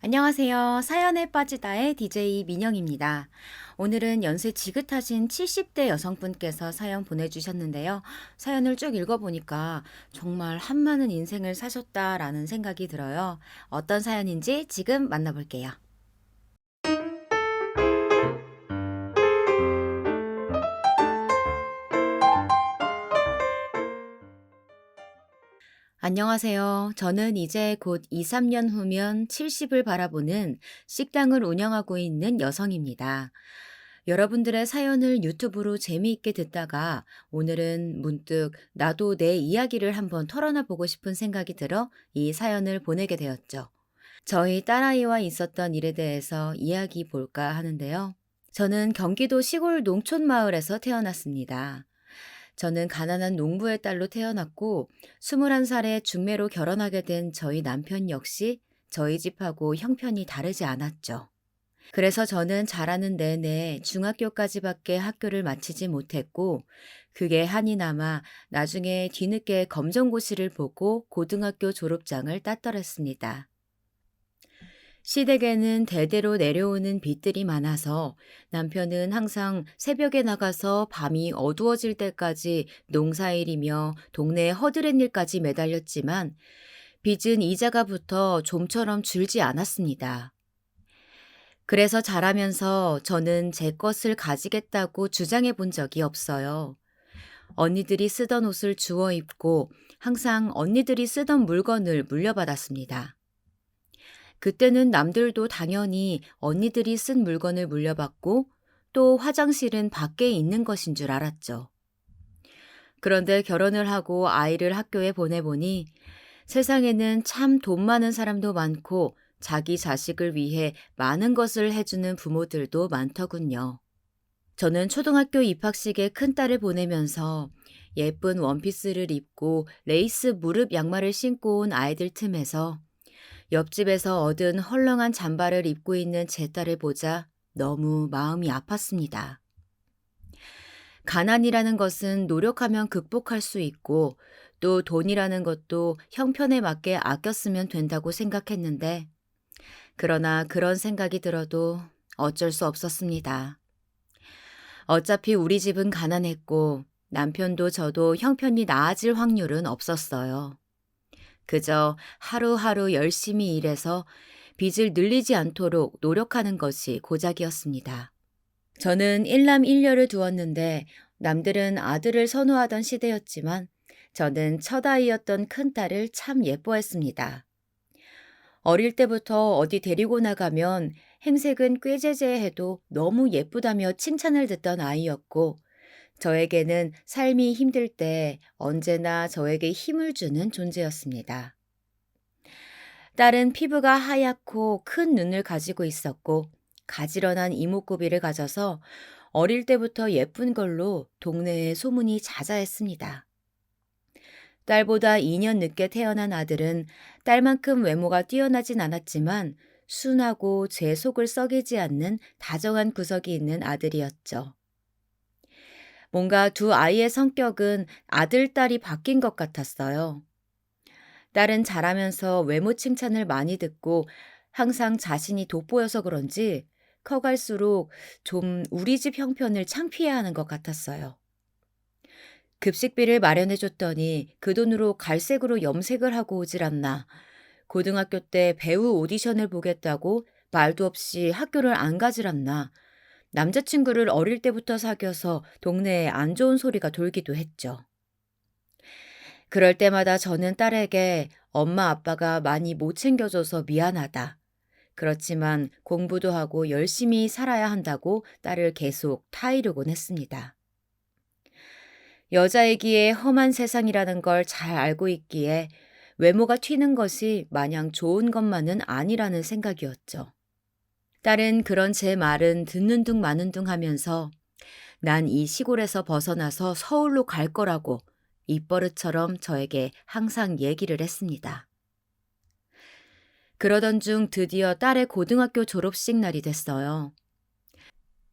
안녕하세요. 사연에 빠지다의 DJ 민영입니다. 오늘은 연세 지긋하신 70대 여성분께서 사연 보내주셨는데요. 사연을 쭉 읽어보니까 정말 한많은 인생을 사셨다라는 생각이 들어요. 어떤 사연인지 지금 만나볼게요. 안녕하세요. 저는 이제 곧 2, 3년 후면 70을 바라보는 식당을 운영하고 있는 여성입니다. 여러분들의 사연을 유튜브로 재미있게 듣다가 오늘은 문득 나도 내 이야기를 한번 털어놔 보고 싶은 생각이 들어 이 사연을 보내게 되었죠. 저희 딸아이와 있었던 일에 대해서 이야기 볼까 하는데요. 저는 경기도 시골 농촌 마을에서 태어났습니다. 저는 가난한 농부의 딸로 태어났고 21살에 중매로 결혼하게 된 저희 남편 역시 저희 집하고 형편이 다르지 않았죠. 그래서 저는 자라는 내내 중학교까지밖에 학교를 마치지 못했고 그게 한이 남아 나중에 뒤늦게 검정고시를 보고 고등학교 졸업장을 땄더랬습니다. 시댁에는 대대로 내려오는 빚들이 많아서 남편은 항상 새벽에 나가서 밤이 어두워질 때까지 농사일이며 동네 허드렛일까지 매달렸지만 빚은 이자가 붙어 좀처럼 줄지 않았습니다. 그래서 자라면서 저는 제 것을 가지겠다고 주장해 본 적이 없어요. 언니들이 쓰던 옷을 주워 입고 항상 언니들이 쓰던 물건을 물려받았습니다. 그때는 남들도 당연히 언니들이 쓴 물건을 물려받고 또 화장실은 밖에 있는 것인 줄 알았죠. 그런데 결혼을 하고 아이를 학교에 보내보니 세상에는 참 돈 많은 사람도 많고 자기 자식을 위해 많은 것을 해주는 부모들도 많더군요. 저는 초등학교 입학식에 큰딸을 보내면서 예쁜 원피스를 입고 레이스 무릎 양말을 신고 온 아이들 틈에서 옆집에서 얻은 헐렁한 잠바를 입고 있는 제 딸을 보자 너무 마음이 아팠습니다. 가난이라는 것은 노력하면 극복할 수 있고 또 돈이라는 것도 형편에 맞게 아껴 쓰면 된다고 생각했는데 그러나 그런 생각이 들어도 어쩔 수 없었습니다. 어차피 우리 집은 가난했고 남편도 저도 형편이 나아질 확률은 없었어요. 그저 하루하루 열심히 일해서 빚을 늘리지 않도록 노력하는 것이 고작이었습니다. 저는 일남 일녀를 두었는데 남들은 아들을 선호하던 시대였지만 저는 첫 아이였던 큰딸을 참 예뻐했습니다. 어릴 때부터 어디 데리고 나가면 행색은 꾀재재해도 너무 예쁘다며 칭찬을 듣던 아이였고 저에게는 삶이 힘들 때 언제나 저에게 힘을 주는 존재였습니다. 딸은 피부가 하얗고 큰 눈을 가지고 있었고 가지런한 이목구비를 가져서 어릴 때부터 예쁜 걸로 동네에 소문이 자자했습니다. 딸보다 2년 늦게 태어난 아들은 딸만큼 외모가 뛰어나진 않았지만 순하고 제 속을 썩이지 않는 다정한 구석이 있는 아들이었죠. 뭔가 두 아이의 성격은 아들, 딸이 바뀐 것 같았어요. 딸은 자라면서 외모 칭찬을 많이 듣고 항상 자신이 돋보여서 그런지 커갈수록 좀 우리 집 형편을 창피해 하는 것 같았어요. 급식비를 마련해 줬더니 그 돈으로 갈색으로 염색을 하고 오질 않나. 고등학교 때 배우 오디션을 보겠다고 말도 없이 학교를 안 가질 않나. 남자친구를 어릴 때부터 사귀어서 동네에 안 좋은 소리가 돌기도 했죠. 그럴 때마다 저는 딸에게 엄마 아빠가 많이 못 챙겨줘서 미안하다. 그렇지만 공부도 하고 열심히 살아야 한다고 딸을 계속 타이르곤 했습니다. 여자이기에 험한 세상이라는 걸 잘 알고 있기에 외모가 튀는 것이 마냥 좋은 것만은 아니라는 생각이었죠. 딸은 그런 제 말은 듣는 둥 마는 둥 하면서 난 이 시골에서 벗어나서 서울로 갈 거라고 입버릇처럼 저에게 항상 얘기를 했습니다. 그러던 중 드디어 딸의 고등학교 졸업식 날이 됐어요.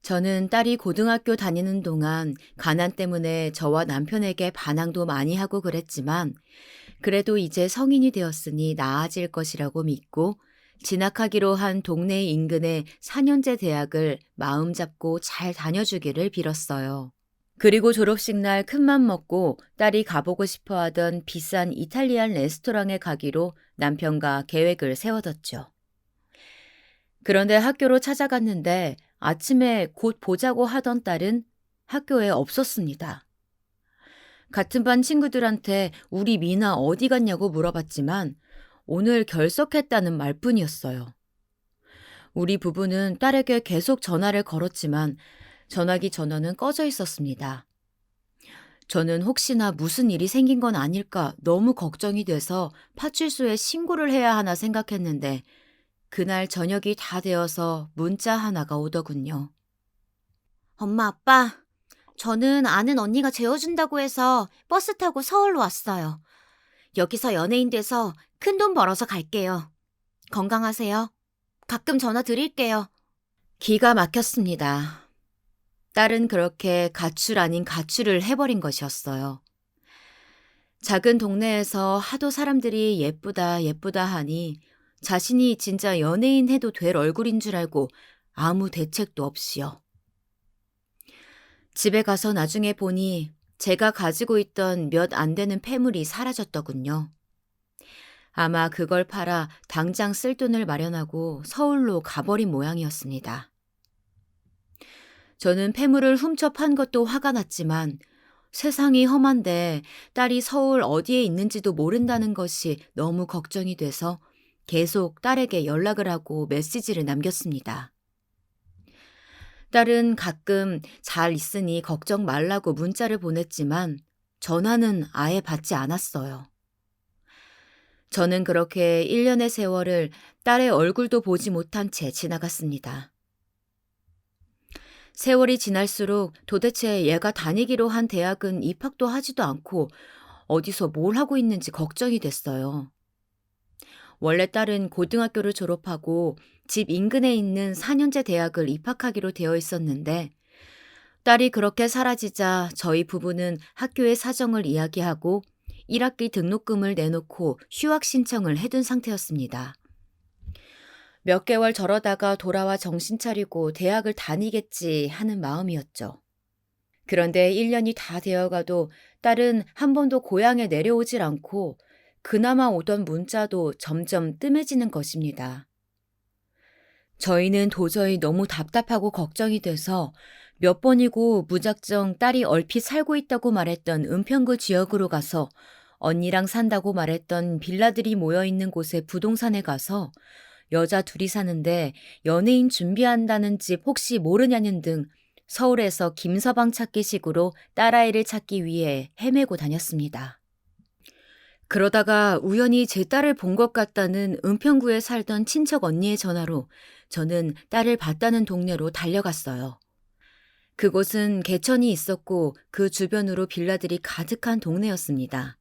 저는 딸이 고등학교 다니는 동안 가난 때문에 저와 남편에게 반항도 많이 하고 그랬지만 그래도 이제 성인이 되었으니 나아질 것이라고 믿고 진학하기로 한 동네 인근의 4년제 대학을 마음 잡고 잘 다녀주기를 빌었어요. 그리고 졸업식 날 큰맘 먹고 딸이 가보고 싶어 하던 비싼 이탈리안 레스토랑에 가기로 남편과 계획을 세워뒀죠. 그런데 학교로 찾아갔는데 아침에 곧 보자고 하던 딸은 학교에 없었습니다. 같은 반 친구들한테 우리 미나 어디 갔냐고 물어봤지만 오늘 결석했다는 말뿐이었어요. 우리 부부는 딸에게 계속 전화를 걸었지만 전화기 전원은 꺼져 있었습니다. 저는 혹시나 무슨 일이 생긴 건 아닐까 너무 걱정이 돼서 파출소에 신고를 해야 하나 생각했는데 그날 저녁이 다 되어서 문자 하나가 오더군요. 엄마, 아빠, 저는 아는 언니가 재워준다고 해서 버스 타고 서울로 왔어요. 여기서 연예인 돼서 큰돈 벌어서 갈게요. 건강하세요. 가끔 전화 드릴게요. 기가 막혔습니다. 딸은 그렇게 가출 아닌 가출을 해버린 것이었어요. 작은 동네에서 하도 사람들이 예쁘다 예쁘다 하니 자신이 진짜 연예인 해도 될 얼굴인 줄 알고 아무 대책도 없이요. 집에 가서 나중에 보니 제가 가지고 있던 몇 안 되는 폐물이 사라졌더군요. 아마 그걸 팔아 당장 쓸 돈을 마련하고 서울로 가버린 모양이었습니다. 저는 폐물을 훔쳐 판 것도 화가 났지만 세상이 험한데 딸이 서울 어디에 있는지도 모른다는 것이 너무 걱정이 돼서 계속 딸에게 연락을 하고 메시지를 남겼습니다. 딸은 가끔 잘 있으니 걱정 말라고 문자를 보냈지만 전화는 아예 받지 않았어요. 저는 그렇게 1년의 세월을 딸의 얼굴도 보지 못한 채 지나갔습니다. 세월이 지날수록 도대체 얘가 다니기로 한 대학은 입학도 하지도 않고 어디서 뭘 하고 있는지 걱정이 됐어요. 원래 딸은 고등학교를 졸업하고 집 인근에 있는 4년제 대학을 입학하기로 되어 있었는데 딸이 그렇게 사라지자 저희 부부는 학교의 사정을 이야기하고 1학기 등록금을 내놓고 휴학 신청을 해둔 상태였습니다. 몇 개월 저러다가 돌아와 정신 차리고 대학을 다니겠지 하는 마음이었죠. 그런데 1년이 다 되어가도 딸은 한 번도 고향에 내려오질 않고 그나마 오던 문자도 점점 뜸해지는 것입니다. 저희는 도저히 너무 답답하고 걱정이 돼서 몇 번이고 무작정 딸이 얼핏 살고 있다고 말했던 은평구 지역으로 가서 언니랑 산다고 말했던 빌라들이 모여있는 곳에 부동산에 가서 여자 둘이 사는데 연예인 준비한다는 집 혹시 모르냐는 등 서울에서 김서방 찾기식으로 딸아이를 찾기 위해 헤매고 다녔습니다. 그러다가 우연히 제 딸을 본 것 같다는 은평구에 살던 친척 언니의 전화로 저는 딸을 봤다는 동네로 달려갔어요. 그곳은 개천이 있었고 그 주변으로 빌라들이 가득한 동네였습니다.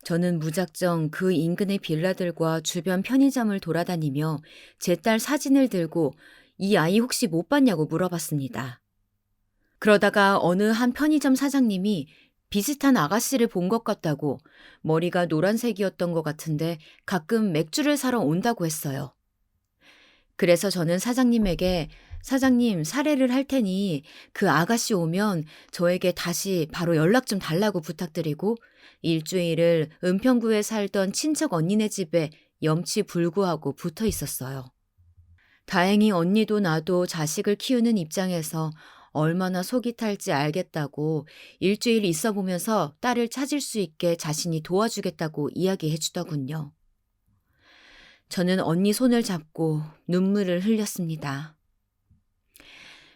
저는 무작정 그 인근의 빌라들과 주변 편의점을 돌아다니며 제 딸 사진을 들고 이 아이 혹시 못 봤냐고 물어봤습니다. 그러다가 어느 한 편의점 사장님이 비슷한 아가씨를 본 것 같다고 머리가 노란색이었던 것 같은데 가끔 맥주를 사러 온다고 했어요. 그래서 저는 사장님에게 사장님 사례를 할 테니 그 아가씨 오면 저에게 다시 바로 연락 좀 달라고 부탁드리고 일주일을 은평구에 살던 친척 언니네 집에 염치불구하고 붙어 있었어요. 다행히 언니도 나도 자식을 키우는 입장에서 얼마나 속이 탈지 알겠다고 일주일 있어 보면서 딸을 찾을 수 있게 자신이 도와주겠다고 이야기해 주더군요. 저는 언니 손을 잡고 눈물을 흘렸습니다.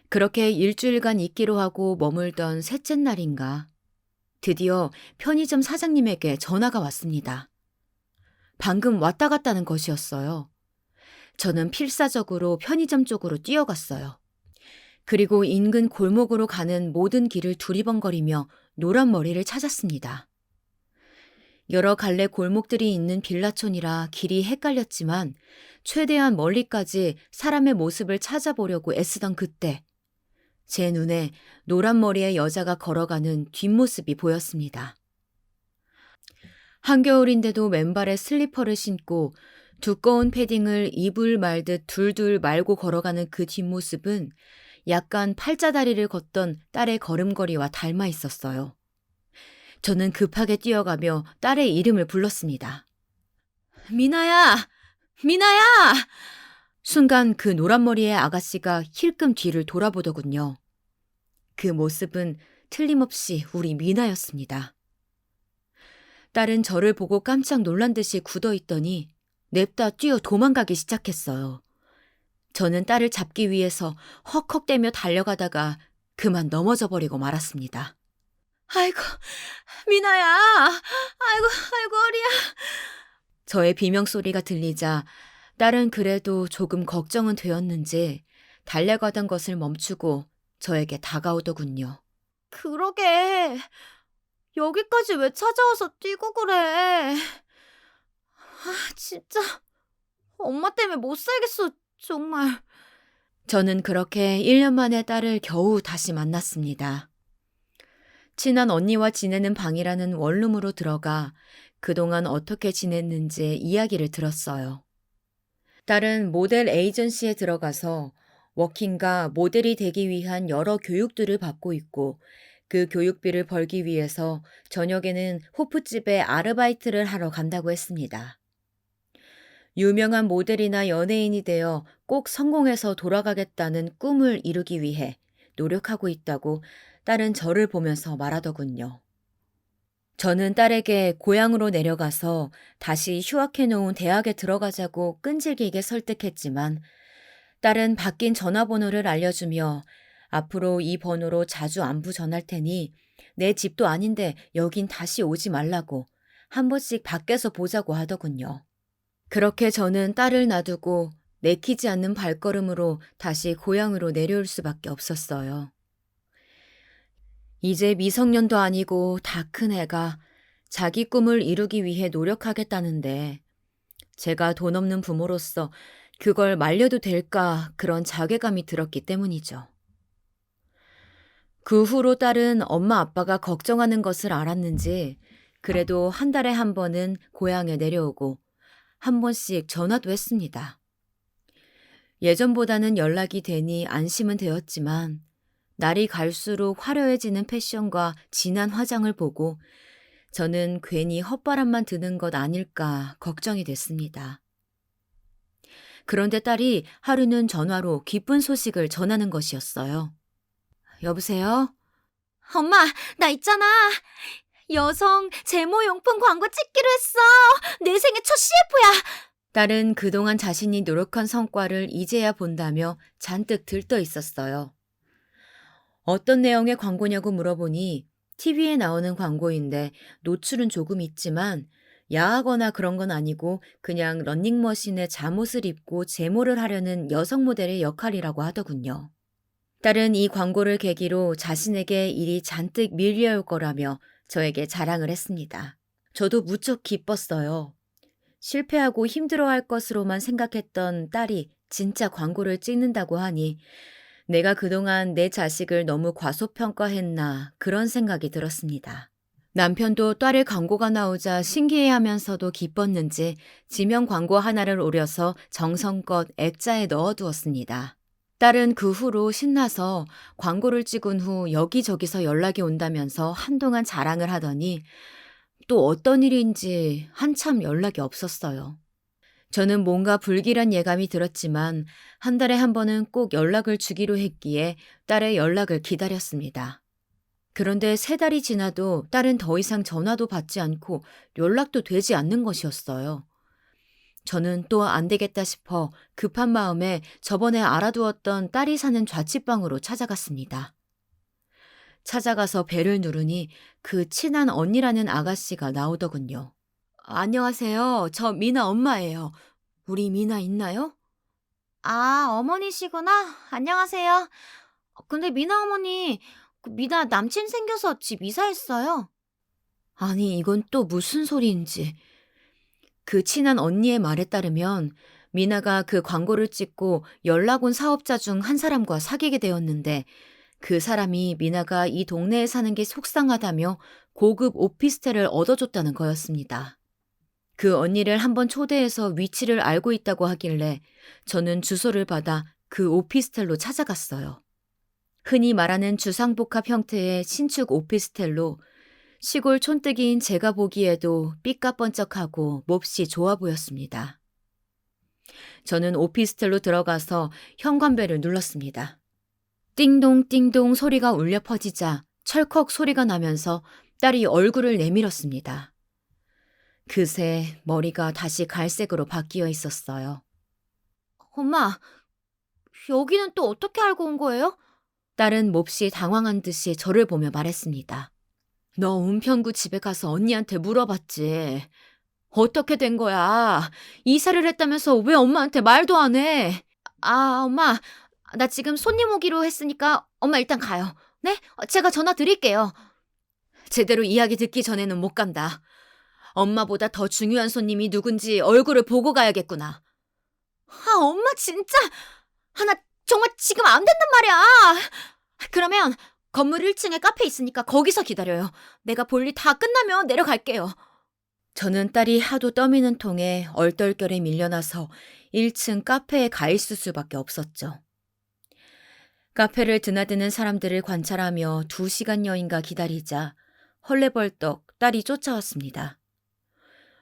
그렇게 일주일간 있기로 하고 머물던 셋째 날인가 드디어 편의점 사장님에게 전화가 왔습니다. 방금 왔다 갔다는 것이었어요. 저는 필사적으로 편의점 쪽으로 뛰어갔어요. 그리고 인근 골목으로 가는 모든 길을 두리번거리며 노란 머리를 찾았습니다. 여러 갈래 골목들이 있는 빌라촌이라 길이 헷갈렸지만 최대한 멀리까지 사람의 모습을 찾아보려고 애쓰던 그때 제 눈에 노란 머리의 여자가 걸어가는 뒷모습이 보였습니다. 한겨울인데도 맨발에 슬리퍼를 신고 두꺼운 패딩을 이불 말듯 둘둘 말고 걸어가는 그 뒷모습은 약간 팔자다리를 걷던 딸의 걸음걸이와 닮아 있었어요. 저는 급하게 뛰어가며 딸의 이름을 불렀습니다. 미나야! 미나야! 순간 그 노란머리의 아가씨가 힐끔 뒤를 돌아보더군요. 그 모습은 틀림없이 우리 미나였습니다. 딸은 저를 보고 깜짝 놀란 듯이 굳어있더니 냅다 뛰어 도망가기 시작했어요. 저는 딸을 잡기 위해서 헉헉대며 달려가다가 그만 넘어져 버리고 말았습니다. 아이고, 미나야! 아이고, 허리야! 저의 비명소리가 들리자 딸은 그래도 조금 걱정은 되었는지 달려가던 것을 멈추고 저에게 다가오더군요. 그러게, 여기까지 왜 찾아와서 뛰고 그래? 진짜 엄마 때문에 못 살겠어, 정말. 저는 그렇게 1년 만에 딸을 겨우 다시 만났습니다. 친한 언니와 지내는 방이라는 원룸으로 들어가 그동안 어떻게 지냈는지 이야기를 들었어요. 딸은 모델 에이전시에 들어가서 워킹과 모델이 되기 위한 여러 교육들을 받고 있고 그 교육비를 벌기 위해서 저녁에는 호프집에 아르바이트를 하러 간다고 했습니다. 유명한 모델이나 연예인이 되어 꼭 성공해서 돌아가겠다는 꿈을 이루기 위해 노력하고 있다고 딸은 저를 보면서 말하더군요. 저는 딸에게 고향으로 내려가서 다시 휴학해놓은 대학에 들어가자고 끈질기게 설득했지만 딸은 바뀐 전화번호를 알려주며 앞으로 이 번호로 자주 안부 전할 테니 내 집도 아닌데 여긴 다시 오지 말라고 한 번씩 밖에서 보자고 하더군요. 그렇게 저는 딸을 놔두고 내키지 않는 발걸음으로 다시 고향으로 내려올 수밖에 없었어요. 이제 미성년도 아니고 다 큰 애가 자기 꿈을 이루기 위해 노력하겠다는데 제가 돈 없는 부모로서 그걸 말려도 될까 그런 자괴감이 들었기 때문이죠. 그 후로 딸은 엄마 아빠가 걱정하는 것을 알았는지 그래도 한 달에 한 번은 고향에 내려오고 한 번씩 전화도 했습니다. 예전보다는 연락이 되니 안심은 되었지만 날이 갈수록 화려해지는 패션과 진한 화장을 보고 저는 괜히 헛바람만 드는 것 아닐까 걱정이 됐습니다. 그런데 딸이 하루는 전화로 기쁜 소식을 전하는 것이었어요. 여보세요? 엄마, 나 있잖아. 여성 제모용품 광고 찍기로 했어. 내 생애 첫 CF야. 딸은 그동안 자신이 노력한 성과를 이제야 본다며 잔뜩 들떠 있었어요. 어떤 내용의 광고냐고 물어보니 TV에 나오는 광고인데 노출은 조금 있지만 야하거나 그런 건 아니고 그냥 러닝머신에 잠옷을 입고 제모를 하려는 여성 모델의 역할이라고 하더군요. 딸은 이 광고를 계기로 자신에게 일이 잔뜩 밀려올 거라며 저에게 자랑을 했습니다. 저도 무척 기뻤어요. 실패하고 힘들어할 것으로만 생각했던 딸이 진짜 광고를 찍는다고 하니 내가 그동안 내 자식을 너무 과소평가했나 그런 생각이 들었습니다. 남편도 딸의 광고가 나오자 신기해하면서도 기뻤는지 지명 광고 하나를 오려서 정성껏 액자에 넣어두었습니다. 딸은 그 후로 신나서 광고를 찍은 후 여기저기서 연락이 온다면서 한동안 자랑을 하더니 또 어떤 일인지 한참 연락이 없었어요. 저는 뭔가 불길한 예감이 들었지만 한 달에 한 번은 꼭 연락을 주기로 했기에 딸의 연락을 기다렸습니다. 그런데 3달이 지나도 딸은 더 이상 전화도 받지 않고 연락도 되지 않는 것이었어요. 저는 또 안 되겠다 싶어 급한 마음에 저번에 알아두었던 딸이 사는 자취방으로 찾아갔습니다. 찾아가서 벨을 누르니 그 친한 언니라는 아가씨가 나오더군요. 안녕하세요. 저 미나 엄마예요. 우리 미나 있나요? 아, 어머니시구나. 안녕하세요. 근데 미나 어머니, 미나 남친 생겨서 집 이사했어요. 아니, 이건 또 무슨 소리인지. 그 친한 언니의 말에 따르면 미나가 그 광고를 찍고 연락 온 사업자 중 한 사람과 사귀게 되었는데 그 사람이 미나가 이 동네에 사는 게 속상하다며 고급 오피스텔을 얻어줬다는 거였습니다. 그 언니를 한번 초대해서 위치를 알고 있다고 하길래 저는 주소를 받아 그 오피스텔로 찾아갔어요. 흔히 말하는 주상복합 형태의 신축 오피스텔로 시골 촌뜨기인 제가 보기에도 삐까번쩍하고 몹시 좋아 보였습니다. 저는 오피스텔로 들어가서 현관벨을 눌렀습니다. 띵동띵동 소리가 울려 퍼지자 철컥 소리가 나면서 딸이 얼굴을 내밀었습니다. 그새 머리가 다시 갈색으로 바뀌어 있었어요. 엄마, 여기는 또 어떻게 알고 온 거예요? 딸은 몹시 당황한 듯이 저를 보며 말했습니다. 너 은평구 집에 가서 언니한테 물어봤지. 어떻게 된 거야? 이사를 했다면서 왜 엄마한테 말도 안 해? 아, 엄마, 나 지금 손님 오기로 했으니까 엄마 일단 가요. 네? 제가 전화 드릴게요. 제대로 이야기 듣기 전에는 못 간다. 엄마보다 더 중요한 손님이 누군지 얼굴을 보고 가야겠구나. 아, 엄마 진짜. 나 정말 지금 안 된단 말이야. 그러면 건물 1층에 카페 있으니까 거기서 기다려요. 내가 볼일 다 끝나면 내려갈게요. 저는 딸이 하도 떠미는 통에 얼떨결에 밀려나서 1층 카페에 가 있을 수밖에 없었죠. 카페를 드나드는 사람들을 관찰하며 2시간여인가 기다리자 헐레벌떡 딸이 쫓아왔습니다.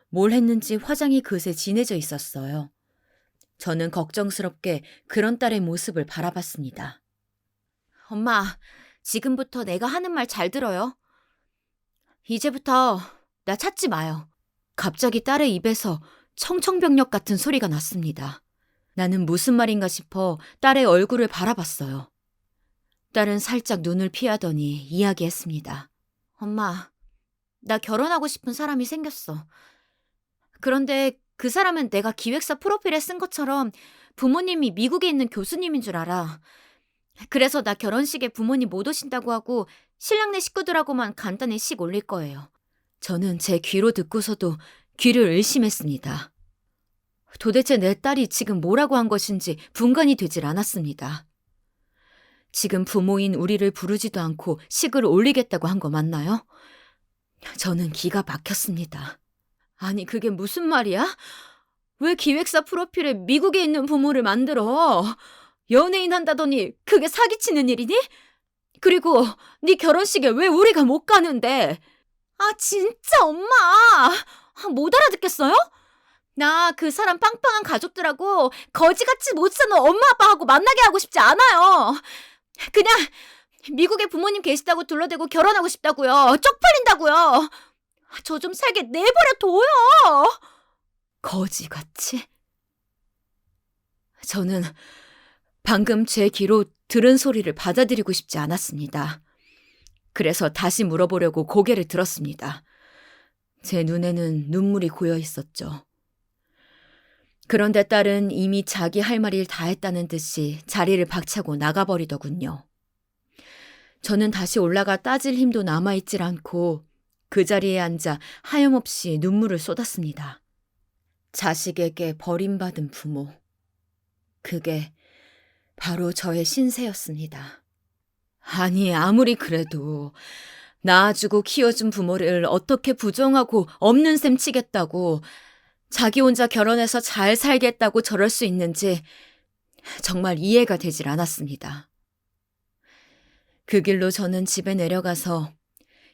뭘 했는지 화장이 그새 진해져 있었어요. 저는 걱정스럽게 그런 딸의 모습을 바라봤습니다. 엄마, 지금부터 내가 하는 말 잘 들어요. 이제부터 나 찾지 마요. 갑자기 딸의 입에서 청청병력 같은 소리가 났습니다. 나는 무슨 말인가 싶어 딸의 얼굴을 바라봤어요. 딸은 살짝 눈을 피하더니 이야기했습니다. 엄마, 나 결혼하고 싶은 사람이 생겼어. 그런데 그 사람은 내가 기획사 프로필에 쓴 것처럼 부모님이 미국에 있는 교수님인 줄 알아. 그래서 나 결혼식에 부모님 못 오신다고 하고 신랑네 식구들하고만 간단히 식 올릴 거예요. 저는 제 귀로 듣고서도 귀를 의심했습니다. 도대체 내 딸이 지금 뭐라고 한 것인지 분간이 되질 않았습니다. 지금 부모인 우리를 부르지도 않고 식을 올리겠다고 한 거 맞나요? 저는 기가 막혔습니다. 아니, 그게 무슨 말이야? 왜 기획사 프로필에 미국에 있는 부모를 만들어? 연예인 한다더니 그게 사기치는 일이니? 그리고 네 결혼식에 왜 우리가 못 가는데? 아, 진짜 엄마! 못 알아듣겠어요? 나 그 사람 빵빵한 가족들하고 거지같이 못 사는 엄마 아빠하고 만나게 하고 싶지 않아요. 그냥 미국에 부모님 계시다고 둘러대고 결혼하고 싶다고요. 쪽팔린다고요. 저 좀 살게 내버려 둬요. 거지같이? 저는 방금 제 귀로 들은 소리를 받아들이고 싶지 않았습니다. 그래서 다시 물어보려고 고개를 들었습니다. 제 눈에는 눈물이 고여 있었죠. 그런데 딸은 이미 자기 할 말을 다 했다는 듯이 자리를 박차고 나가버리더군요. 저는 다시 올라가 따질 힘도 남아있질 않고 그 자리에 앉아 하염없이 눈물을 쏟았습니다. 자식에게 버림받은 부모. 그게 바로 저의 신세였습니다. 아니, 아무리 그래도 낳아주고 키워준 부모를 어떻게 부정하고 없는 셈 치겠다고, 자기 혼자 결혼해서 잘 살겠다고 저럴 수 있는지 정말 이해가 되질 않았습니다. 그 길로 저는 집에 내려가서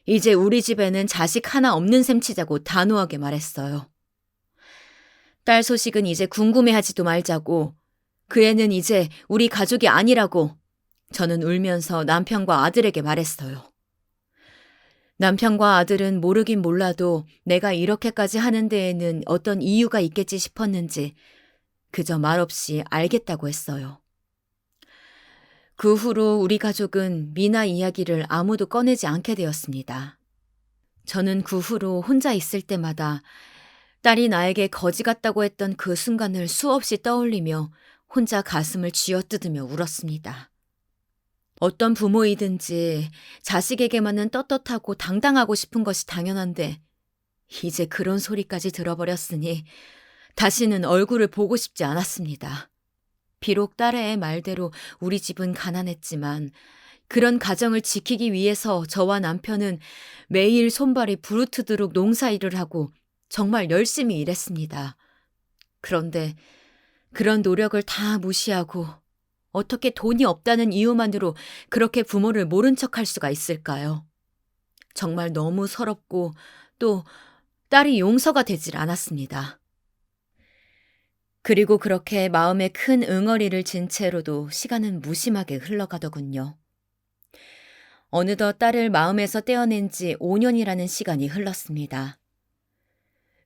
이제 우리 집에는 자식 하나 없는 셈 치자고 단호하게 말했어요. 딸 소식은 이제 궁금해하지도 말자고, 그 애는 이제 우리 가족이 아니라고 저는 울면서 남편과 아들에게 말했어요. 남편과 아들은 모르긴 몰라도 내가 이렇게까지 하는 데에는 어떤 이유가 있겠지 싶었는지 그저 말없이 알겠다고 했어요. 그 후로 우리 가족은 미나 이야기를 아무도 꺼내지 않게 되었습니다. 저는 그 후로 혼자 있을 때마다 딸이 나에게 거지 같다고 했던 그 순간을 수없이 떠올리며 혼자 가슴을 쥐어뜯으며 울었습니다. 어떤 부모이든지 자식에게만은 떳떳하고 당당하고 싶은 것이 당연한데 이제 그런 소리까지 들어버렸으니 다시는 얼굴을 보고 싶지 않았습니다. 비록 딸의 말대로 우리 집은 가난했지만 그런 가정을 지키기 위해서 저와 남편은 매일 손발이 부르트도록 농사일을 하고 정말 열심히 일했습니다. 그런데 그런 노력을 다 무시하고 어떻게 돈이 없다는 이유만으로 그렇게 부모를 모른 척할 수가 있을까요? 정말 너무 서럽고 또 딸이 용서가 되질 않았습니다. 그리고 그렇게 마음에 큰 응어리를 진 채로도 시간은 무심하게 흘러가더군요. 어느덧 딸을 마음에서 떼어낸 지 5년이라는 시간이 흘렀습니다.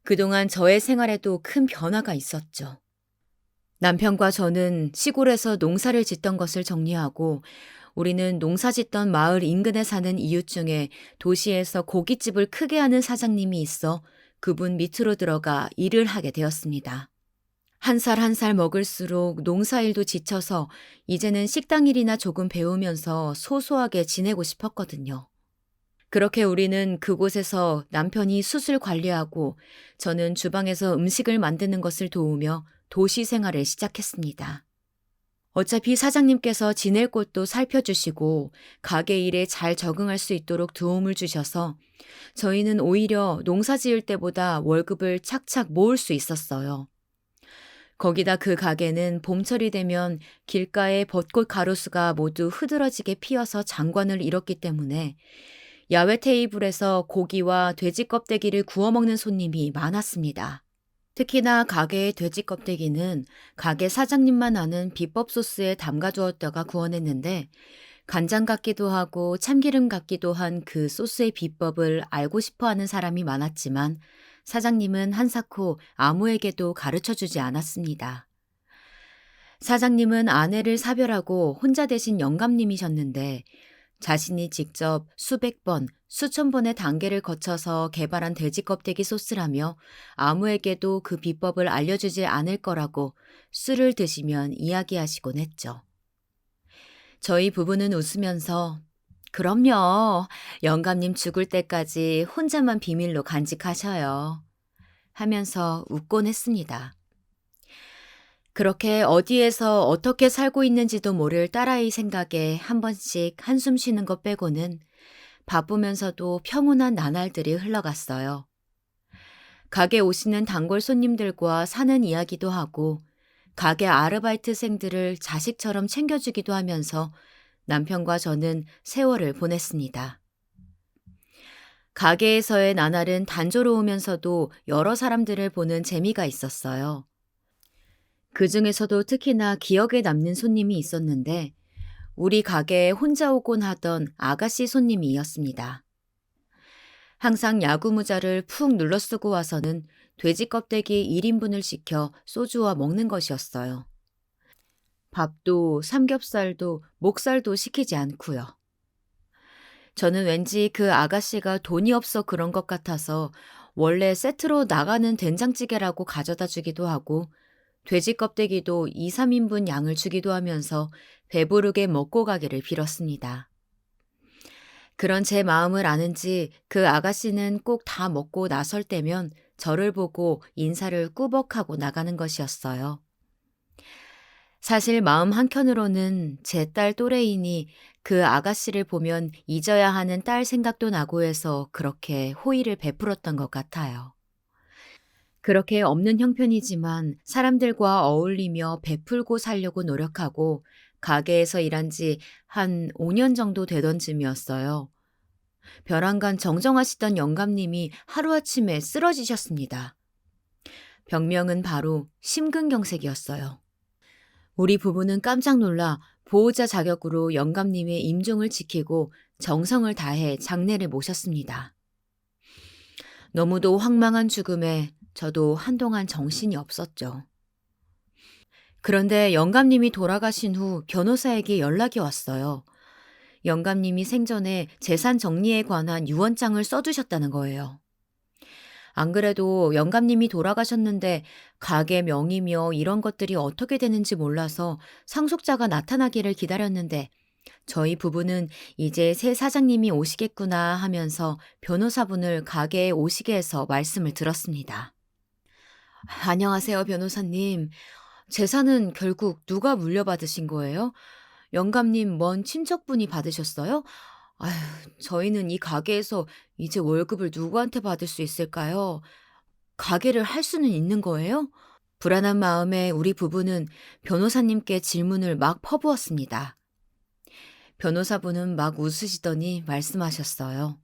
그동안 저의 생활에도 큰 변화가 있었죠. 남편과 저는 시골에서 농사를 짓던 것을 정리하고 우리는 농사 짓던 마을 인근에 사는 이웃 중에 도시에서 고깃집을 크게 하는 사장님이 있어 그분 밑으로 들어가 일을 하게 되었습니다. 한 살 한 살 먹을수록 농사일도 지쳐서 이제는 식당 일이나 조금 배우면서 소소하게 지내고 싶었거든요. 그렇게 우리는 그곳에서 남편이 숯을 관리하고 저는 주방에서 음식을 만드는 것을 도우며 도시 생활을 시작했습니다. 어차피 사장님께서 지낼 곳도 살펴주시고 가게 일에 잘 적응할 수 있도록 도움을 주셔서 저희는 오히려 농사 지을 때보다 월급을 착착 모을 수 있었어요. 거기다 그 가게는 봄철이 되면 길가의 벚꽃 가로수가 모두 흐드러지게 피어서 장관을 이뤘기 때문에 야외 테이블에서 고기와 돼지 껍데기를 구워 먹는 손님이 많았습니다. 특히나 가게의 돼지 껍데기는 가게 사장님만 아는 비법 소스에 담가두었다가 구워냈는데 간장 같기도 하고 참기름 같기도 한 그 소스의 비법을 알고 싶어 하는 사람이 많았지만 사장님은 한사코 아무에게도 가르쳐주지 않았습니다. 사장님은 아내를 사별하고 혼자 되신 영감님이셨는데 자신이 직접 수백 번, 수천 번의 단계를 거쳐서 개발한 돼지 껍데기 소스라며 아무에게도 그 비법을 알려주지 않을 거라고 술을 드시면 이야기하시곤 했죠. 저희 부부는 웃으면서 그럼요. 영감님 죽을 때까지 혼자만 비밀로 간직하셔요. 하면서 웃곤 했습니다. 그렇게 어디에서 어떻게 살고 있는지도 모를 딸아이 생각에 한 번씩 한숨 쉬는 것 빼고는 바쁘면서도 평온한 나날들이 흘러갔어요. 가게 오시는 단골 손님들과 사는 이야기도 하고 가게 아르바이트생들을 자식처럼 챙겨주기도 하면서 남편과 저는 세월을 보냈습니다. 가게에서의 나날은 단조로우면서도 여러 사람들을 보는 재미가 있었어요. 그 중에서도 특히나 기억에 남는 손님이 있었는데 우리 가게에 혼자 오곤 하던 아가씨 손님이었습니다. 항상 야구 모자를 푹 눌러 쓰고 와서는 돼지 껍데기 1인분을 시켜 소주와 먹는 것이었어요. 밥도 삼겹살도 목살도 시키지 않고요. 저는 왠지 그 아가씨가 돈이 없어 그런 것 같아서 원래 세트로 나가는 된장찌개라고 가져다 주기도 하고 돼지 껍데기도 2, 3인분 양을 주기도 하면서 배부르게 먹고 가기를 빌었습니다. 그런 제 마음을 아는지 그 아가씨는 꼭 다 먹고 나설 때면 저를 보고 인사를 꾸벅하고 나가는 것이었어요. 사실 마음 한켠으로는 제 딸 또래이니 그 아가씨를 보면 잊어야 하는 딸 생각도 나고 해서 그렇게 호의를 베풀었던 것 같아요. 그렇게 없는 형편이지만 사람들과 어울리며 베풀고 살려고 노력하고 가게에서 일한 지 한 5년 정도 되던 즈음이었어요. 벼랑간 정정하시던 영감님이 하루아침에 쓰러지셨습니다. 병명은 바로 심근경색이었어요. 우리 부부는 깜짝 놀라 보호자 자격으로 영감님의 임종을 지키고 정성을 다해 장례를 모셨습니다. 너무도 황망한 죽음에 저도 한동안 정신이 없었죠. 그런데 영감님이 돌아가신 후 변호사에게 연락이 왔어요. 영감님이 생전에 재산 정리에 관한 유언장을 써두셨다는 거예요. 안 그래도 영감님이 돌아가셨는데 가게 명의며 이런 것들이 어떻게 되는지 몰라서 상속자가 나타나기를 기다렸는데 저희 부부는 이제 새 사장님이 오시겠구나 하면서 변호사분을 가게에 오시게 해서 말씀을 들었습니다. 안녕하세요, 변호사님. 재산은 결국 누가 물려받으신 거예요? 영감님 먼 친척분이 받으셨어요? 아휴, 저희는 이 가게에서 이제 월급을 누구한테 받을 수 있을까요? 가게를 할 수는 있는 거예요? 불안한 마음에 우리 부부는 변호사님께 질문을 막 퍼부었습니다. 변호사분은 막 웃으시더니 말씀하셨어요.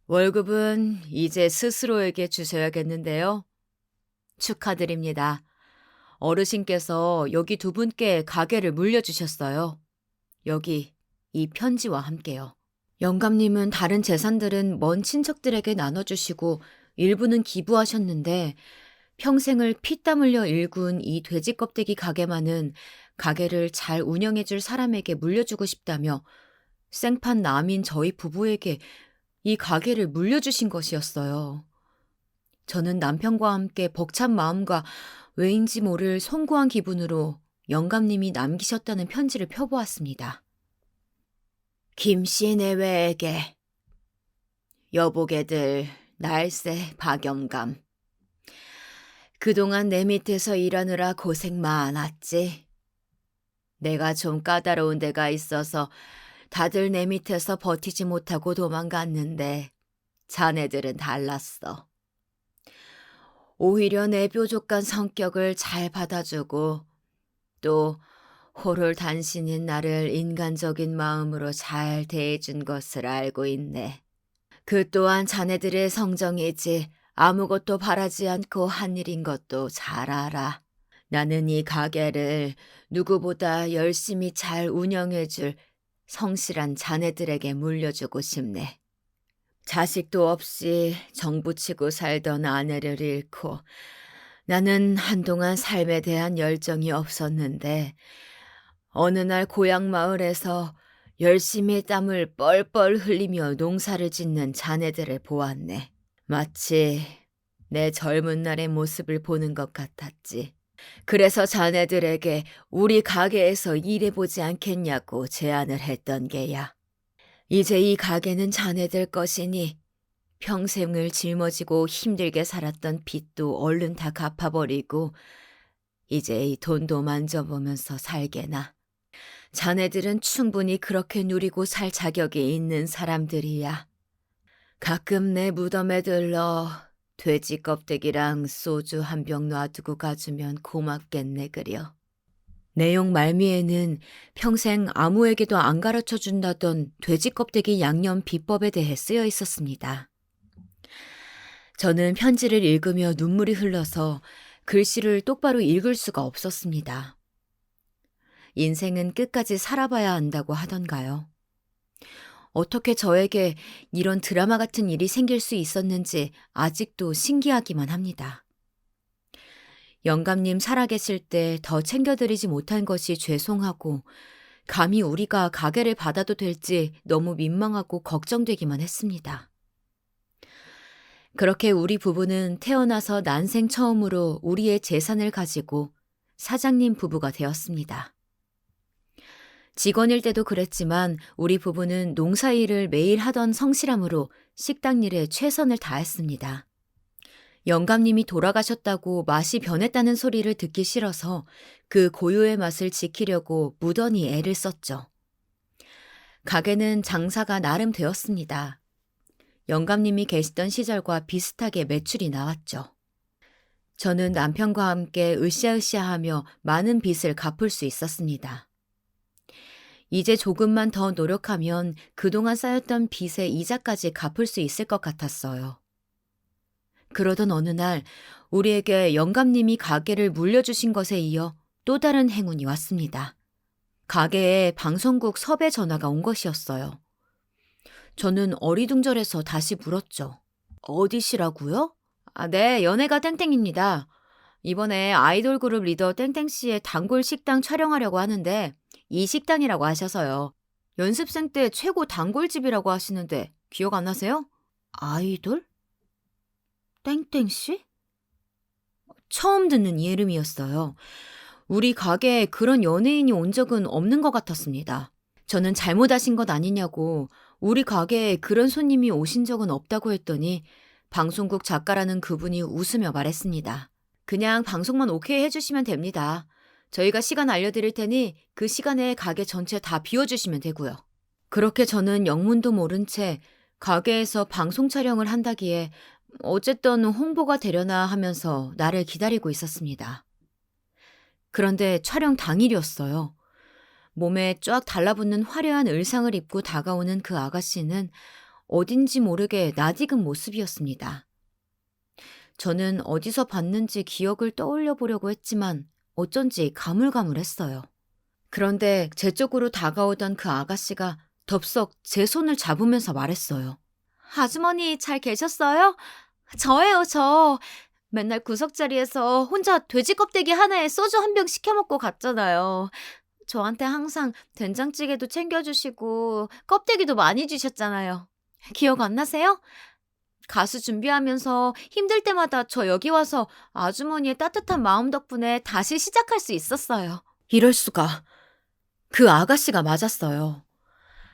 월급은 이제 스스로에게 주셔야겠는데요. 축하드립니다. 어르신께서 여기 두 분께 가게를 물려주셨어요. 여기 이 편지와 함께요. 영감님은 다른 재산들은 먼 친척들에게 나눠주시고 일부는 기부하셨는데 평생을 피땀 흘려 일군 이 돼지 껍데기 가게만은 가게를 잘 운영해줄 사람에게 물려주고 싶다며 생판 남인 저희 부부에게 이 가게를 물려주신 것이었어요. 저는 남편과 함께 벅찬 마음과 왜인지 모를 송구한 기분으로 영감님이 남기셨다는 편지를 펴보았습니다. 김씨 내외에게 여보게들 날새 박영감. 그동안 내 밑에서 일하느라 고생 많았지. 내가 좀 까다로운 데가 있어서 다들 내 밑에서 버티지 못하고 도망갔는데 자네들은 달랐어. 오히려 내 뾰족한 성격을 잘 받아주고 또 호롤단신인 나를 인간적인 마음으로 잘 대해준 것을 알고 있네. 그 또한 자네들의 성정이지 아무것도 바라지 않고 한 일인 것도 잘 알아. 나는 이 가게를 누구보다 열심히 잘 운영해줄 성실한 자네들에게 물려주고 싶네. 자식도 없이 정부치고 살던 아내를 잃고 나는 한동안 삶에 대한 열정이 없었는데 어느 날 고향 마을에서 열심히 땀을 뻘뻘 흘리며 농사를 짓는 자네들을 보았네. 마치 내 젊은 날의 모습을 보는 것 같았지. 그래서 자네들에게 우리 가게에서 일해보지 않겠냐고 제안을 했던 게야. 이제 이 가게는 자네들 것이니 평생을 짊어지고 힘들게 살았던 빚도 얼른 다 갚아버리고 이제 이 돈도 만져보면서 살게나. 자네들은 충분히 그렇게 누리고 살 자격이 있는 사람들이야. 가끔 내 무덤에 들러 돼지 껍데기랑 소주 한 병 놔두고 가주면 고맙겠네 그려. 내용 말미에는 평생 아무에게도 안 가르쳐 준다던 돼지 껍데기 양념 비법에 대해 쓰여 있었습니다. 저는 편지를 읽으며 눈물이 흘러서 글씨를 똑바로 읽을 수가 없었습니다. 인생은 끝까지 살아봐야 한다고 하던가요. 어떻게 저에게 이런 드라마 같은 일이 생길 수 있었는지 아직도 신기하기만 합니다. 영감님 살아계실 때 더 챙겨드리지 못한 것이 죄송하고 감히 우리가 가게를 받아도 될지 너무 민망하고 걱정되기만 했습니다. 그렇게 우리 부부는 태어나서 난생 처음으로 우리의 재산을 가지고 사장님 부부가 되었습니다. 직원일 때도 그랬지만 우리 부부는 농사일을 매일 하던 성실함으로 식당 일에 최선을 다했습니다. 영감님이 돌아가셨다고 맛이 변했다는 소리를 듣기 싫어서 그 고유의 맛을 지키려고 무던히 애를 썼죠. 가게는 장사가 나름 되었습니다. 영감님이 계시던 시절과 비슷하게 매출이 나왔죠. 저는 남편과 함께 으쌰으쌰하며 많은 빚을 갚을 수 있었습니다. 이제 조금만 더 노력하면 그동안 쌓였던 빚의 이자까지 갚을 수 있을 것 같았어요. 그러던 어느 날 우리에게 영감님이 가게를 물려주신 것에 이어 또 다른 행운이 왔습니다. 가게에 방송국 섭외 전화가 온 것이었어요. 저는 어리둥절해서 다시 물었죠. 어디시라고요? 네, 연예가 땡땡입니다. 이번에 아이돌 그룹 리더 땡땡씨의 단골 식당 촬영하려고 하는데 이 식당이라고 하셔서요. 연습생 때 최고 단골집이라고 하시는데 기억 안 나세요? 아이돌? 땡땡씨? 처음 듣는 이름이었어요. 우리 가게에 그런 연예인이 온 적은 없는 것 같았습니다. 저는 잘못하신 것 아니냐고 우리 가게에 그런 손님이 오신 적은 없다고 했더니 방송국 작가라는 그분이 웃으며 말했습니다. 그냥 방송만 오케이 해주시면 됩니다. 저희가 시간 알려드릴 테니 그 시간에 가게 전체 다 비워주시면 되고요. 그렇게 저는 영문도 모른 채 가게에서 방송 촬영을 한다기에 어쨌든 홍보가 되려나 하면서 나를 기다리고 있었습니다. 그런데 촬영 당일이었어요. 몸에 쫙 달라붙는 화려한 의상을 입고 다가오는 그 아가씨는 어딘지 모르게 낯익은 모습이었습니다. 저는 어디서 봤는지 기억을 떠올려 보려고 했지만 어쩐지 가물가물했어요. 그런데 제 쪽으로 다가오던 그 아가씨가 덥석 제 손을 잡으면서 말했어요. 아주머니 잘 계셨어요? 저예요, 저. 맨날 구석자리에서 혼자 돼지 껍데기 하나에 소주 한 병 시켜 먹고 갔잖아요. 저한테 항상 된장찌개도 챙겨주시고 껍데기도 많이 주셨잖아요. 기억 안 나세요? 가수 준비하면서 힘들 때마다 저 여기 와서 아주머니의 따뜻한 마음 덕분에 다시 시작할 수 있었어요. 이럴 수가. 그 아가씨가 맞았어요.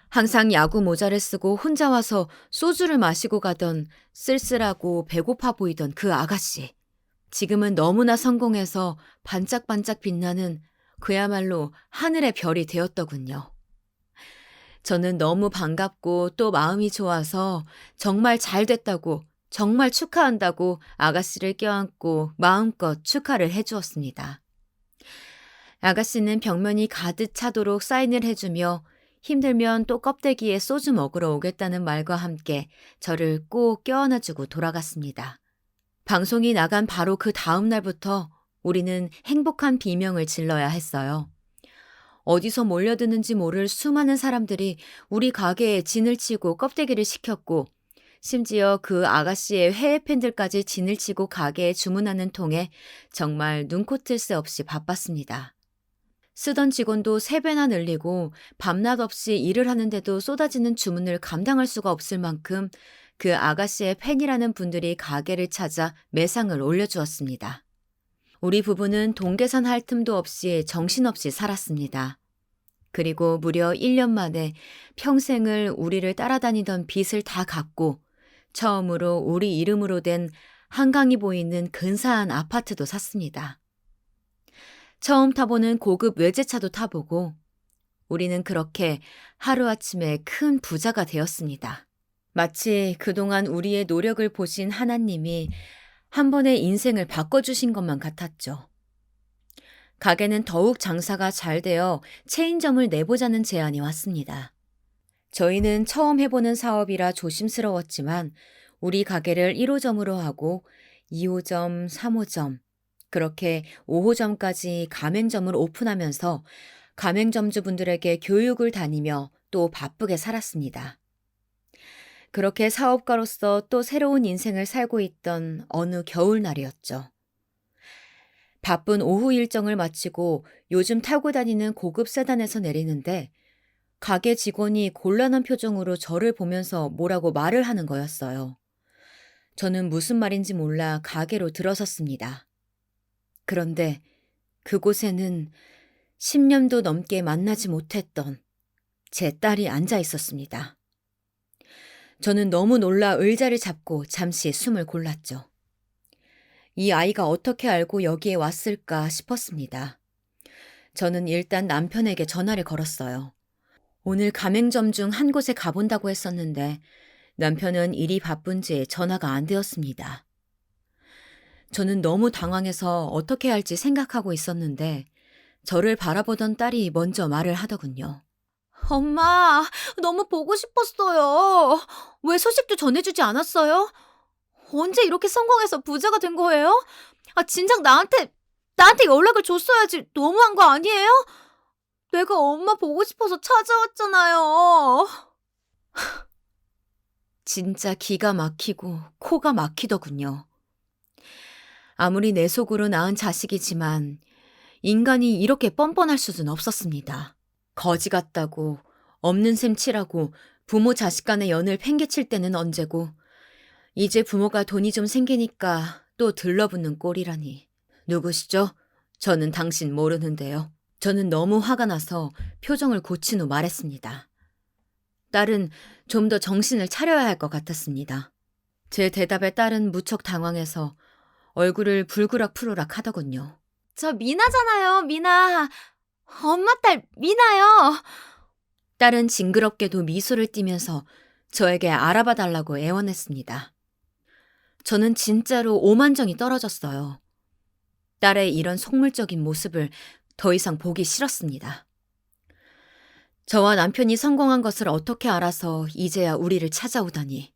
항상 야구 모자를 쓰고 혼자 와서 소주를 마시고 가던 쓸쓸하고 배고파 보이던 그 아가씨. 지금은 너무나 성공해서 반짝반짝 빛나는 그야말로 하늘의 별이 되었더군요. 저는 너무 반갑고 또 마음이 좋아서 정말 잘 됐다고, 정말 축하한다고 아가씨를 껴안고 마음껏 축하를 해주었습니다. 아가씨는 벽면이 가득 차도록 사인을 해주며 힘들면 또 껍데기에 소주 먹으러 오겠다는 말과 함께 저를 꼭 껴안아주고 돌아갔습니다. 방송이 나간 바로 그 다음 날부터 우리는 행복한 비명을 질러야 했어요. 어디서 몰려드는지 모를 수많은 사람들이 우리 가게에 진을 치고 껍데기를 시켰고 심지어 그 아가씨의 해외 팬들까지 진을 치고 가게에 주문하는 통에 정말 눈코뜰 새 없이 바빴습니다. 쓰던 직원도 3배나 늘리고 밤낮 없이 일을 하는데도 쏟아지는 주문을 감당할 수가 없을 만큼 그 아가씨의 팬이라는 분들이 가게를 찾아 매상을 올려주었습니다. 우리 부부는 돈 계산할 틈도 없이 정신없이 살았습니다. 그리고 무려 1년 만에 평생을 우리를 따라다니던 빚을 다 갚고 처음으로 우리 이름으로 된 한강이 보이는 근사한 아파트도 샀습니다. 처음 타보는 고급 외제차도 타보고 우리는 그렇게 하루아침에 큰 부자가 되었습니다. 마치 그동안 우리의 노력을 보신 하나님이 한 번에 인생을 바꿔주신 것만 같았죠. 가게는 더욱 장사가 잘 되어 체인점을 내보자는 제안이 왔습니다. 저희는 처음 해보는 사업이라 조심스러웠지만 우리 가게를 1호점으로 하고 2호점, 3호점, 그렇게 5호점까지 가맹점을 오픈하면서 가맹점주분들에게 교육을 다니며 또 바쁘게 살았습니다. 그렇게 사업가로서 또 새로운 인생을 살고 있던 어느 겨울날이었죠. 바쁜 오후 일정을 마치고 요즘 타고 다니는 고급 세단에서 내리는데 가게 직원이 곤란한 표정으로 저를 보면서 뭐라고 말을 하는 거였어요. 저는 무슨 말인지 몰라 가게로 들어섰습니다. 그런데 그곳에는 10년도 넘게 만나지 못했던 제 딸이 앉아 있었습니다. 저는 너무 놀라 의자를 잡고 잠시 숨을 골랐죠. 이 아이가 어떻게 알고 여기에 왔을까 싶었습니다. 저는 일단 남편에게 전화를 걸었어요. 오늘 가맹점 중 한 곳에 가본다고 했었는데 남편은 일이 바쁜지 전화가 안 되었습니다. 저는 너무 당황해서 어떻게 할지 생각하고 있었는데 저를 바라보던 딸이 먼저 말을 하더군요. 엄마, 너무 보고 싶었어요. 왜 소식도 전해주지 않았어요? 언제 이렇게 성공해서 부자가 된 거예요? 진작 나한테 연락을 줬어야지. 너무한 거 아니에요? 내가 엄마 보고 싶어서 찾아왔잖아요. 진짜 기가 막히고 코가 막히더군요. 아무리 내 속으로 낳은 자식이지만 인간이 이렇게 뻔뻔할 수는 없었습니다. 거지 같다고 없는 셈 치라고 부모 자식 간의 연을 팽개칠 때는 언제고 이제 부모가 돈이 좀 생기니까 또 들러붙는 꼴이라니. 누구시죠? 저는 당신 모르는데요. 저는 너무 화가 나서 표정을 고친 후 말했습니다. 딸은 좀 더 정신을 차려야 할 것 같았습니다. 제 대답에 딸은 무척 당황해서 얼굴을 불그락푸르락 하더군요. 저 미나잖아요, 미나. 엄마 딸 미나요. 딸은 징그럽게도 미소를 띠면서 저에게 알아봐 달라고 애원했습니다. 저는 진짜로 오만정이 떨어졌어요. 딸의 이런 속물적인 모습을 더 이상 보기 싫었습니다. 저와 남편이 성공한 것을 어떻게 알아서 이제야 우리를 찾아오다니.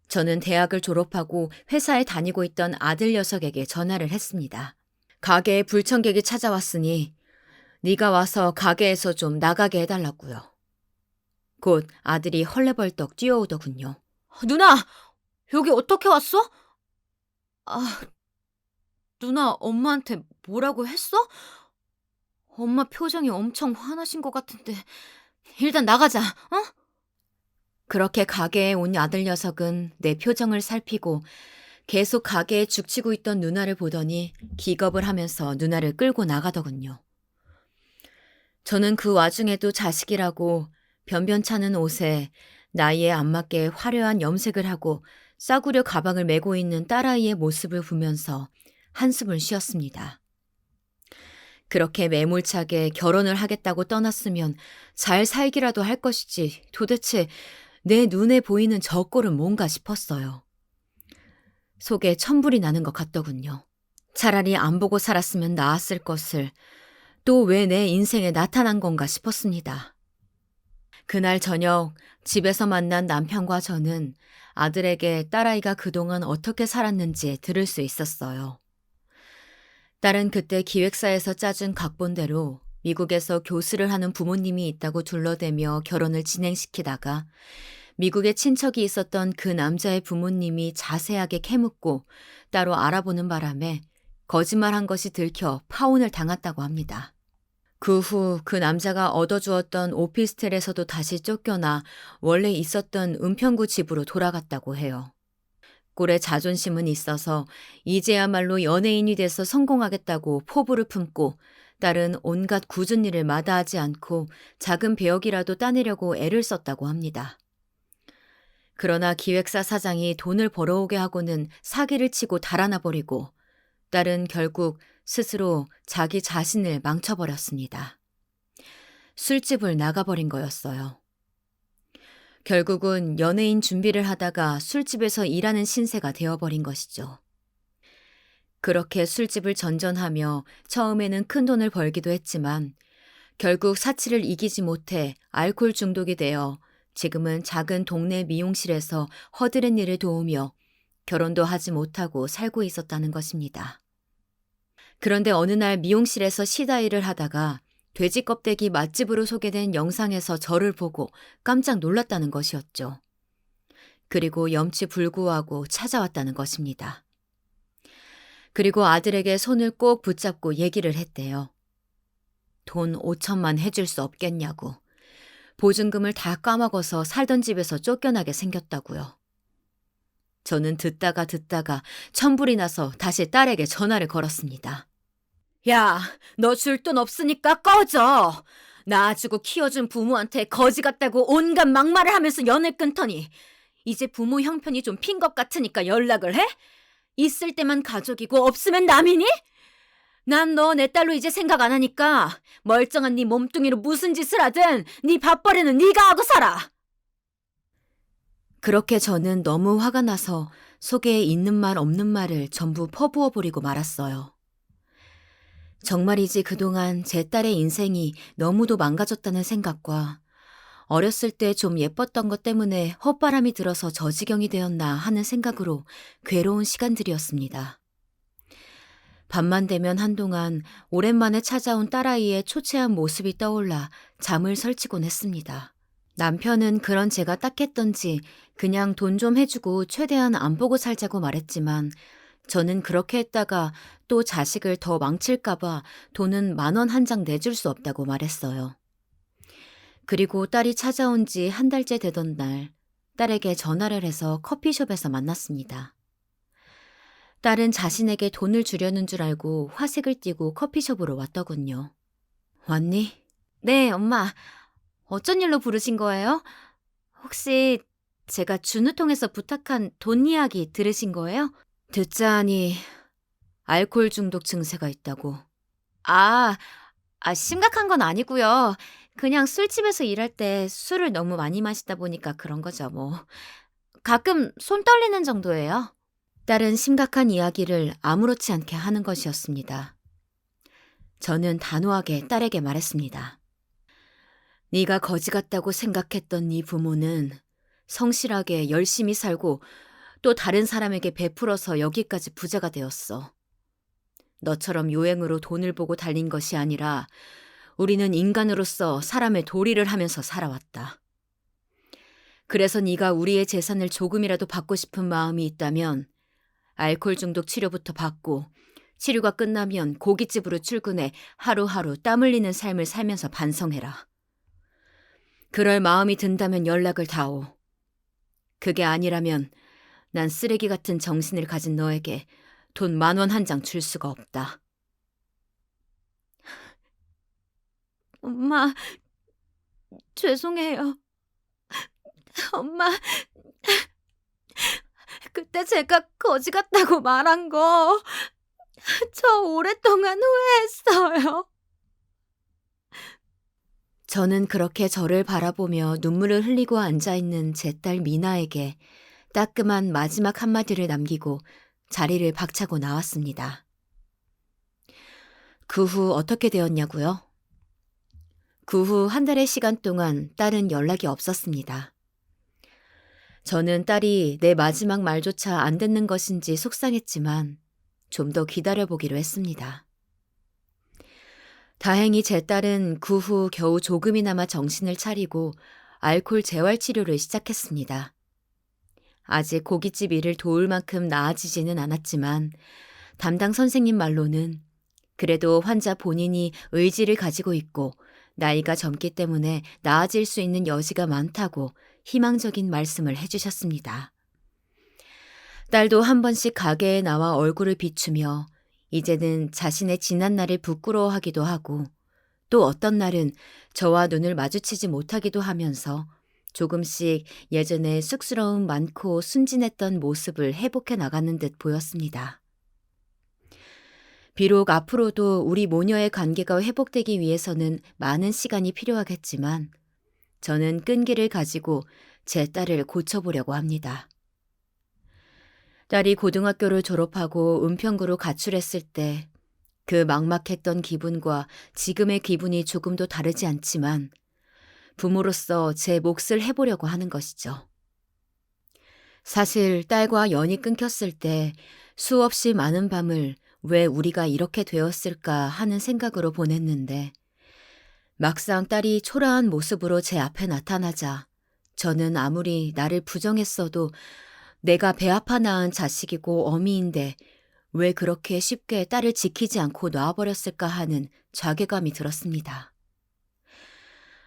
저는 대학을 졸업하고 회사에 다니고 있던 아들 녀석에게 전화를 했습니다. 가게에 불청객이 찾아왔으니 네가 와서 가게에서 좀 나가게 해달라고요. 곧 아들이 헐레벌떡 뛰어오더군요. 누나! 여기 어떻게 왔어? 아, 누나 엄마한테 뭐라고 했어? 엄마 표정이 엄청 화나신 것 같은데. 일단 나가자, 어? 그렇게 가게에 온 아들 녀석은 내 표정을 살피고 계속 가게에 죽치고 있던 누나를 보더니 기겁을 하면서 누나를 끌고 나가더군요. 저는 그 와중에도 자식이라고 변변찮은 옷에 나이에 안 맞게 화려한 염색을 하고 싸구려 가방을 메고 있는 딸아이의 모습을 보면서 한숨을 쉬었습니다. 그렇게 매몰차게 결혼을 하겠다고 떠났으면 잘 살기라도 할 것이지 도대체 내 눈에 보이는 저 꼴은 뭔가 싶었어요. 속에 천불이 나는 것 같더군요. 차라리 안 보고 살았으면 나았을 것을 또 왜 내 인생에 나타난 건가 싶었습니다. 그날 저녁 집에서 만난 남편과 저는 아들에게 딸아이가 그동안 어떻게 살았는지 들을 수 있었어요. 딸은 그때 기획사에서 짜준 각본대로 미국에서 교수를 하는 부모님이 있다고 둘러대며 결혼을 진행시키다가 미국에 친척이 있었던 그 남자의 부모님이 자세하게 캐묻고 따로 알아보는 바람에 거짓말한 것이 들켜 파혼을 당했다고 합니다. 그 후 그 남자가 얻어주었던 오피스텔에서도 다시 쫓겨나 원래 있었던 은평구 집으로 돌아갔다고 해요. 꼴에 자존심은 있어서 이제야말로 연예인이 돼서 성공하겠다고 포부를 품고 딸은 온갖 굳은 일을 마다하지 않고 작은 배역이라도 따내려고 애를 썼다고 합니다. 그러나 기획사 사장이 돈을 벌어오게 하고는 사기를 치고 달아나 버리고 딸은 결국 스스로 자기 자신을 망쳐버렸습니다. 술집을 나가버린 거였어요. 결국은 연예인 준비를 하다가 술집에서 일하는 신세가 되어버린 것이죠. 그렇게 술집을 전전하며 처음에는 큰 돈을 벌기도 했지만 결국 사치를 이기지 못해 알코올 중독이 되어 지금은 작은 동네 미용실에서 허드렛 일을 도우며 결혼도 하지 못하고 살고 있었다는 것입니다. 그런데 어느 날 미용실에서 시다 일을 하다가 돼지 껍데기 맛집으로 소개된 영상에서 저를 보고 깜짝 놀랐다는 것이었죠. 그리고 염치불구하고 찾아왔다는 것입니다. 그리고 아들에게 손을 꼭 붙잡고 얘기를 했대요. 돈 5천만 해줄 수 없겠냐고. 보증금을 다 까먹어서 살던 집에서 쫓겨나게 생겼다고요. 저는 듣다가 천불이 나서 다시 딸에게 전화를 걸었습니다. 야, 너 줄 돈 없으니까 꺼져. 낳아주고 키워준 부모한테 거지 같다고 온갖 막말을 하면서 연을 끊더니 이제 부모 형편이 좀 핀 것 같으니까 연락을 해? 있을 때만 가족이고 없으면 남이니? 난 너 내 딸로 이제 생각 안 하니까 멀쩡한 네 몸뚱이로 무슨 짓을 하든 네 밥벌이는 네가 하고 살아. 그렇게 저는 너무 화가 나서 속에 있는 말 없는 말을 전부 퍼부어버리고 말았어요. 정말이지 그동안 제 딸의 인생이 너무도 망가졌다는 생각과 어렸을 때 좀 예뻤던 것 때문에 헛바람이 들어서 저 지경이 되었나 하는 생각으로 괴로운 시간들이었습니다. 밤만 되면 한동안 오랜만에 찾아온 딸아이의 초췌한 모습이 떠올라 잠을 설치곤 했습니다. 남편은 그런 제가 딱했던지 그냥 돈 좀 해주고 최대한 안 보고 살자고 말했지만 저는 그렇게 했다가 또 자식을 더 망칠까봐 돈은 10,000원 한 장 내줄 수 없다고 말했어요. 그리고 딸이 찾아온 지 한 달째 되던 날 딸에게 전화를 해서 커피숍에서 만났습니다. 딸은 자신에게 돈을 주려는 줄 알고 화색을 띠고 커피숍으로 왔더군요. 왔니? 네, 엄마. 어쩐 일로 부르신 거예요? 혹시 제가 준우통에서 부탁한 돈 이야기 들으신 거예요? 듣자 하니 알코올 중독 증세가 있다고. 아, 심각한 건 아니고요. 그냥 술집에서 일할 때 술을 너무 많이 마시다 보니까 그런 거죠, 뭐. 가끔 손 떨리는 정도예요. 딸은 심각한 이야기를 아무렇지 않게 하는 것이었습니다. 저는 단호하게 딸에게 말했습니다. 네가 거지 같다고 생각했던 네 부모는 성실하게 열심히 살고 또 다른 사람에게 베풀어서 여기까지 부자가 되었어. 너처럼 요행으로 돈을 보고 달린 것이 아니라 우리는 인간으로서 사람의 도리를 하면서 살아왔다. 그래서 네가 우리의 재산을 조금이라도 받고 싶은 마음이 있다면 알코올 중독 치료부터 받고 치료가 끝나면 고깃집으로 출근해 하루하루 땀 흘리는 삶을 살면서 반성해라. 그럴 마음이 든다면 연락을 다오. 그게 아니라면 난 쓰레기 같은 정신을 가진 너에게 돈 10,000원 한 장 줄 수가 없다. 엄마, 죄송해요. 엄마, 그때 제가 거지 같다고 말한 거 저 오랫동안 후회했어요. 저는 그렇게 저를 바라보며 눈물을 흘리고 앉아있는 제 딸 미나에게 따끔한 마지막 한마디를 남기고 자리를 박차고 나왔습니다. 그 후 어떻게 되었냐고요? 그 후 한 달의 시간 동안 딸은 연락이 없었습니다. 저는 딸이 내 마지막 말조차 안 듣는 것인지 속상했지만 좀 더 기다려보기로 했습니다. 다행히 제 딸은 그 후 겨우 조금이나마 정신을 차리고 알코올 재활 치료를 시작했습니다. 아직 고깃집 일을 도울 만큼 나아지지는 않았지만 담당 선생님 말로는 그래도 환자 본인이 의지를 가지고 있고 나이가 젊기 때문에 나아질 수 있는 여지가 많다고 희망적인 말씀을 해주셨습니다. 딸도 한 번씩 가게에 나와 얼굴을 비추며 이제는 자신의 지난 날을 부끄러워하기도 하고 또 어떤 날은 저와 눈을 마주치지 못하기도 하면서 조금씩 예전에 쑥스러움 많고 순진했던 모습을 회복해 나가는 듯 보였습니다. 비록 앞으로도 우리 모녀의 관계가 회복되기 위해서는 많은 시간이 필요하겠지만 저는 끈기를 가지고 제 딸을 고쳐보려고 합니다. 딸이 고등학교를 졸업하고 은평구로 가출했을 때 그 막막했던 기분과 지금의 기분이 조금도 다르지 않지만 부모로서 제 몫을 해보려고 하는 것이죠. 사실 딸과 연이 끊겼을 때 수없이 많은 밤을 왜 우리가 이렇게 되었을까 하는 생각으로 보냈는데 막상 딸이 초라한 모습으로 제 앞에 나타나자 저는 아무리 나를 부정했어도 내가 배 아파 낳은 자식이고 어미인데 왜 그렇게 쉽게 딸을 지키지 않고 놔버렸을까 하는 자괴감이 들었습니다.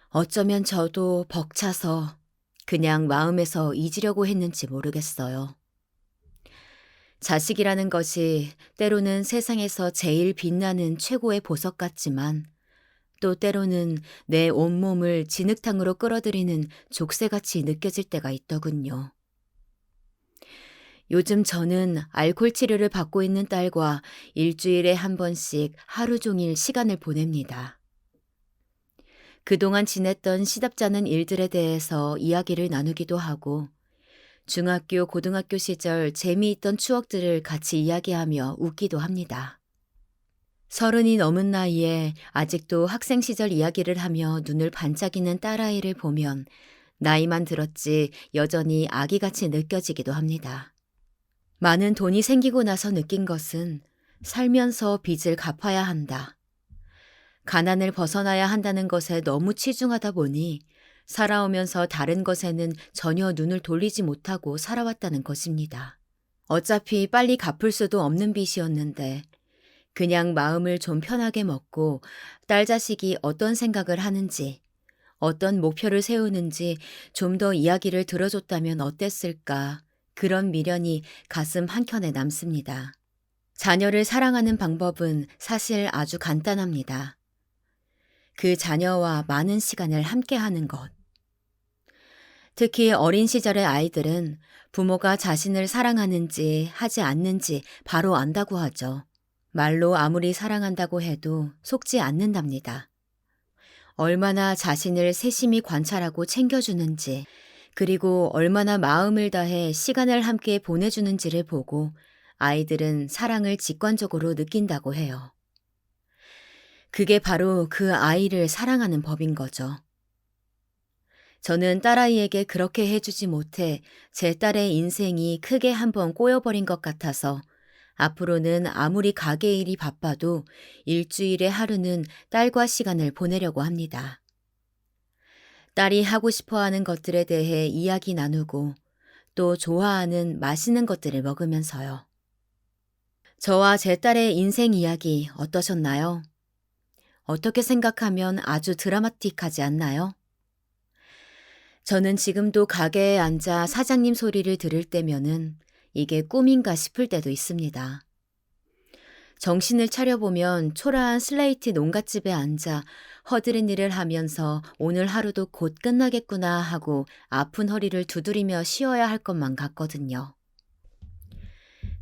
어쩌면 저도 벅차서 그냥 마음에서 잊으려고 했는지 모르겠어요. 자식이라는 것이 때로는 세상에서 제일 빛나는 최고의 보석 같지만 또 때로는 내 온몸을 진흙탕으로 끌어들이는 족쇄같이 느껴질 때가 있더군요. 요즘 저는 알코올 치료를 받고 있는 딸과 일주일에 한 번씩 하루 종일 시간을 보냅니다. 그동안 지냈던 시답잖은 일들에 대해서 이야기를 나누기도 하고 중학교, 고등학교 시절 재미있던 추억들을 같이 이야기하며 웃기도 합니다. 30이 넘은 나이에 아직도 학생 시절 이야기를 하며 눈을 반짝이는 딸아이를 보면 나이만 들었지 여전히 아기같이 느껴지기도 합니다. 많은 돈이 생기고 나서 느낀 것은 살면서 빚을 갚아야 한다. 가난을 벗어나야 한다는 것에 너무 치중하다 보니 살아오면서 다른 것에는 전혀 눈을 돌리지 못하고 살아왔다는 것입니다. 어차피 빨리 갚을 수도 없는 빚이었는데 그냥 마음을 좀 편하게 먹고 딸 자식이 어떤 생각을 하는지 어떤 목표를 세우는지 좀 더 이야기를 들어줬다면 어땠을까 그런 미련이 가슴 한켠에 남습니다. 자녀를 사랑하는 방법은 사실 아주 간단합니다. 그 자녀와 많은 시간을 함께하는 것. 특히 어린 시절의 아이들은 부모가 자신을 사랑하는지 하지 않는지 바로 안다고 하죠. 말로 아무리 사랑한다고 해도 속지 않는답니다. 얼마나 자신을 세심히 관찰하고 챙겨주는지 그리고 얼마나 마음을 다해 시간을 함께 보내주는지를 보고 아이들은 사랑을 직관적으로 느낀다고 해요. 그게 바로 그 아이를 사랑하는 법인 거죠. 저는 딸아이에게 그렇게 해주지 못해 제 딸의 인생이 크게 한번 꼬여버린 것 같아서 앞으로는 아무리 가게 일이 바빠도 일주일에 하루는 딸과 시간을 보내려고 합니다. 딸이 하고 싶어 하는 것들에 대해 이야기 나누고 또 좋아하는 맛있는 것들을 먹으면서요. 저와 제 딸의 인생 이야기 어떠셨나요? 어떻게 생각하면 아주 드라마틱하지 않나요? 저는 지금도 가게에 앉아 사장님 소리를 들을 때면은 이게 꿈인가 싶을 때도 있습니다. 정신을 차려보면 초라한 슬레이트 농갓집에 앉아 허드렛 일을 하면서 오늘 하루도 곧 끝나겠구나 하고 아픈 허리를 두드리며 쉬어야 할 것만 같거든요.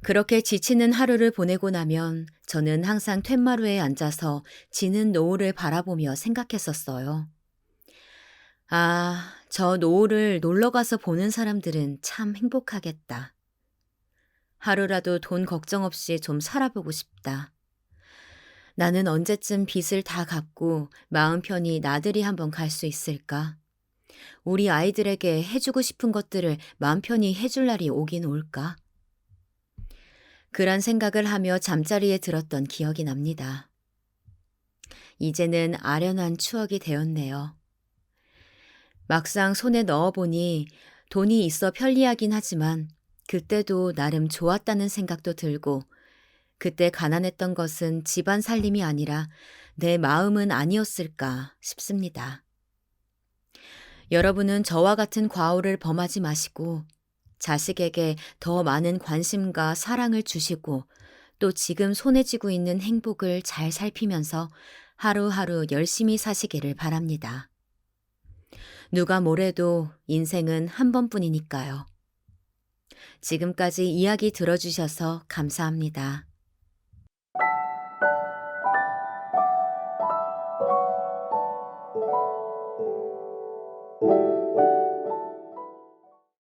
그렇게 지치는 하루를 보내고 나면 저는 항상 툇마루에 앉아서 지는 노을을 바라보며 생각했었어요. 아, 저 노을을 놀러 가서 보는 사람들은 참 행복하겠다. 하루라도 돈 걱정 없이 좀 살아보고 싶다. 나는 언제쯤 빚을 다 갚고 마음 편히 나들이 한번 갈 수 있을까? 우리 아이들에게 해주고 싶은 것들을 마음 편히 해줄 날이 오긴 올까? 그런 생각을 하며 잠자리에 들었던 기억이 납니다. 이제는 아련한 추억이 되었네요. 막상 손에 넣어보니 돈이 있어 편리하긴 하지만 그때도 나름 좋았다는 생각도 들고 그때 가난했던 것은 집안 살림이 아니라 내 마음은 아니었을까 싶습니다. 여러분은 저와 같은 과오를 범하지 마시고 자식에게 더 많은 관심과 사랑을 주시고 또 지금 손에 쥐고 있는 행복을 잘 살피면서 하루하루 열심히 사시기를 바랍니다. 누가 뭐래도 인생은 한 번뿐이니까요. 지금까지 이야기 들어주셔서 감사합니다.